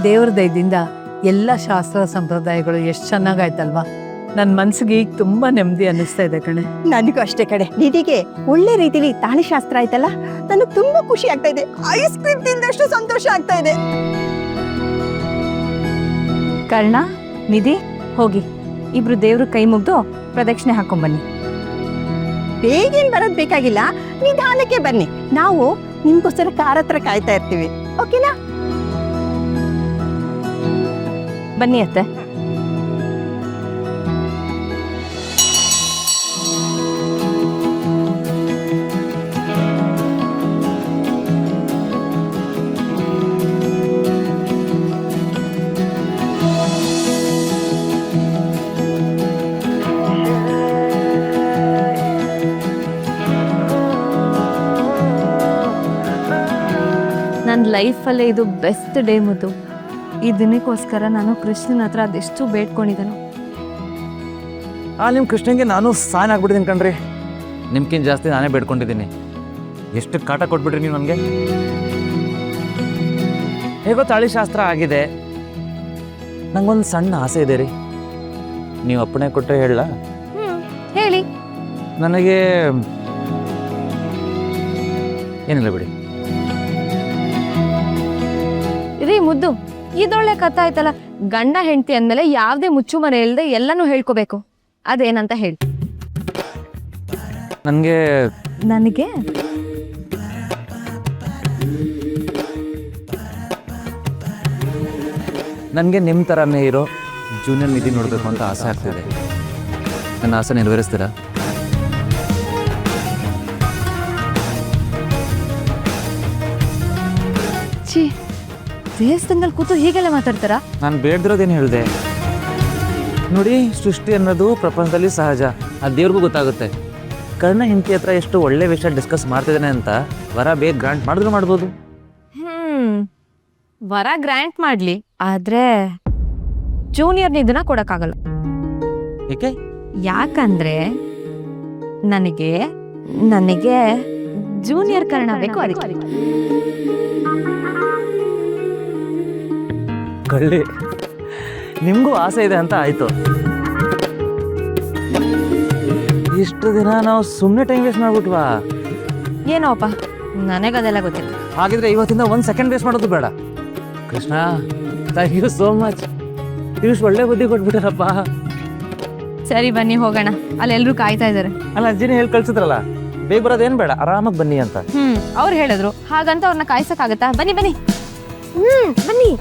ದೇವ್ರ ದಯದಿಂದ ಎಲ್ಲ ಶಾಸ್ತ್ರ ಸಂಪ್ರದಾಯಗಳು ಎಷ್ಟು ಚೆನ್ನಾಗಾಯ್ತಲ್ವಾ. ನನ್ನ ಮನ್ಸಿಗೆ ಈಗ ತುಂಬಾ ನೆಮ್ಮದಿ ಅನ್ನಿಸ್ತಾ ಇದೆ ಕಣೆ. ನನಗೂ ಅಷ್ಟೇ ಕಡೆ. ನಿಧಿಗೆ ಒಳ್ಳೆ ರೀತಿಲಿ ತಾಳಿ ಶಾಸ್ತ್ರ ಆಯ್ತಲ್ಲ, ನನಗೆ ತುಂಬಾ ಖುಷಿ ಆಗ್ತಾ ಇದೆ. ಐಸ್ ಕ್ರೀಮ್ ತಿಂದಷ್ಟು ಸಂತೋಷ ಆಗ್ತಾ ಇದೆ. ಕರ್ಣ, ನಿಧಿ, ಹೋಗಿ ಇಬ್ರು ದೇವ್ರ ಕೈ ಮುಗ್ದು ಪ್ರದಕ್ಷಿಣೆ ಹಾಕೊಂಡ್ಬನ್ನಿ. ಬೇಗೇನ್ ಬರೋದ್ ಬೇಕಾಗಿಲ್ಲ, ನಿಧಾನಕ್ಕೆ ಬನ್ನಿ. ನಾವು ನಿಮ್ಗೋಸ್ಕರ ಕಾರ್ ಹತ್ರ ಕಾಯ್ತಾ ಇರ್ತೀವಿ, ಓಕೆನಾ? ಬನ್ನಿ ಅತ್ತೆ. ನನ್ನ ಲೈಫಲ್ಲೇ ಇದು ಬೆಸ್ಟ್ ಡೇ ಮುದ್ದು. ಈ ದಿನಕ್ಕೋಸ್ಕರ ನಾನು ಕೃಷ್ಣನ ಹತ್ರ ಅದೆಷ್ಟು ಬೇಡ್ಕೊಂಡಿದ್ದನು. ನಿಮ್ಮ ಕೃಷ್ಣಂಗೆ ನಾನು ಫ್ಯಾನ್ ಆಗ್ಬಿಟ್ಟಿದ್ದೀನಿ ಕಣ್ರಿ. ನಿಮ್ಗಿಂತ ಜಾಸ್ತಿ ನಾನೇ ಬೇಡ್ಕೊಂಡಿದ್ದೀನಿ. ಎಷ್ಟು ಕಾಟ ಕೊಟ್ಬಿಟ್ರಿ ನೀವು ನನಗೆ. ಹೇಗೋ ತಾಳಿ ಶಾಸ್ತ್ರ ಆಗಿದೆ. ನಂಗೊಂದು ಸಣ್ಣ ಆಸೆ ಇದೆ ರೀ. ನೀವು ಅಪ್ಪಣೆ ಕೊಟ್ಟರೆ ಹೇಳ. ಹೇಳಿ. ನನಗೆ ಏನಿಲ್ಲ ಬಿಡಿ. ರೀ ಮುದ್ದು, ಇದೊಳ್ಳೆ ಕಥೆ ಆಯ್ತಲ್ಲ. ಗಂಡ ಹೆಂಡತಿ ಅಂದಮೇಲೆ ಯಾವುದೇ ಮುಚ್ಚುಮರೆ ಇಲ್ಲದೆ ಎಲ್ಲನೂ ಹೇಳ್ಕೋಬೇಕು. ಅದೇನಂತ ಹೇಳಿ. ನನಗೆ ನನಗೆ ನಿಮ್ಮ ಥರನೇ ಇರೋ ಜೂನಿಯರ್ ನಿಧಿ ನೋಡಬೇಕು ಅಂತ ಆಸೆ ಆಗ್ತಿದೆ. ನನ್ನ ಆಸೆ ನೆರವೇರಿಸ್ತೀರಾ? ಛೀ, ದೇವಸ್ಥಾನದಲ್ಲಿ ಕೂತು ಹೀಗೆಲ್ಲ ಮಾತಾಡ್ತಾರಾ? ನಾನು ಬೇಡ್ದಿರೋದೇನು ಹೇಳಿದೆ ನೋಡಿ. ಸೃಷ್ಟಿ ಅನ್ನೋದು ಪ್ರಪಂಚದಲ್ಲಿ ಸಹಜ. ಆ ದೇವ್ರಿಗೂ ಗೊತ್ತಾಗುತ್ತೆ. ಕರ್ಣ ಹೆಂಡತಿ ಹತ್ರ ಎಷ್ಟು ಒಳ್ಳೆ ವಿಷಯ ಡಿಸ್ಕಸ್ ಮಾಡ್ತಿದ್ದಾನೆ ಅಂತ ವರ ಬೇಗ ಗ್ರಾಂಟ್ ಮಾಡಿದ್ರು ಮಾಡ್ಬೋದು. ವರ ಗ್ರ್ಯಾಂಟ್ ಮಾಡ್ಲಿ, ಆದ್ರೆ ಜೂನಿಯರ್ ಇದನ್ನ ಕೊಡಕ್ಕಾಗಲ್ಲ. ಏಕೆ? ಯಾಕಂದ್ರೆ ನನಗೆ ಜೂನಿಯರ್ ಕರ್ಣ ಬೇಕು. ಅದಕ್ಕೆ ಕಳ್ಳಿ, ನಿಮಗೂ ಆಸೆ ಇದೆ ಅಂತ ಆಯ್ತು. ಇಷ್ಟು ದಿನ ನಾವು ಸುಮ್ಮನೆ ಟೈಮ್ ವೇಸ್ಟ್ ಮಾಡ್ಬಿಟ್ವಾ? ಏನೋಪ್ಪ, ನನಗದೆಲ್ಲ ಗೊತ್ತಿಲ್ಲ. ಹಾಗಿದ್ರೆ ಇವತ್ತಿಂದ 1 ಸೆಕೆಂಡ್ ವೇಸ್ಟ್ ಮಾಡೋದು ಬೇಡ. Krishna, thank you so much. ಇಷ್ಟು ಒಳ್ಳೆ ಬುದ್ಧಿ ಕೊಟ್ಬಿಟ್ಟಾರಪ್ಪ. ಸರಿ, ಬನ್ನಿ ಹೋಗೋಣ. ಅಲ್ಲೆಲ್ಲರೂ ಕಾಯ್ತಾ ಇದಾರೆ. ಅಲ್ಲ, ಅಜ್ಜಿನೇ ಹೇಳಿ ಕಳ್ಸಿದ್ರಲ್ಲ, ಬೇಗ ಬರೋದೇನು ಬೇಡ, ಆರಾಮಾಗಿ ಬನ್ನಿ ಅಂತ. ಅವ್ರು ಹೇಳಿದ್ರು, ಹಾಗಂತ ಅವ್ರನ್ನ ಕಾಯ್ಸಕ್ಕಾಗತ್ತಾ? ಬನ್ನಿ ಬನ್ನಿ. ಬನ್ನಿ.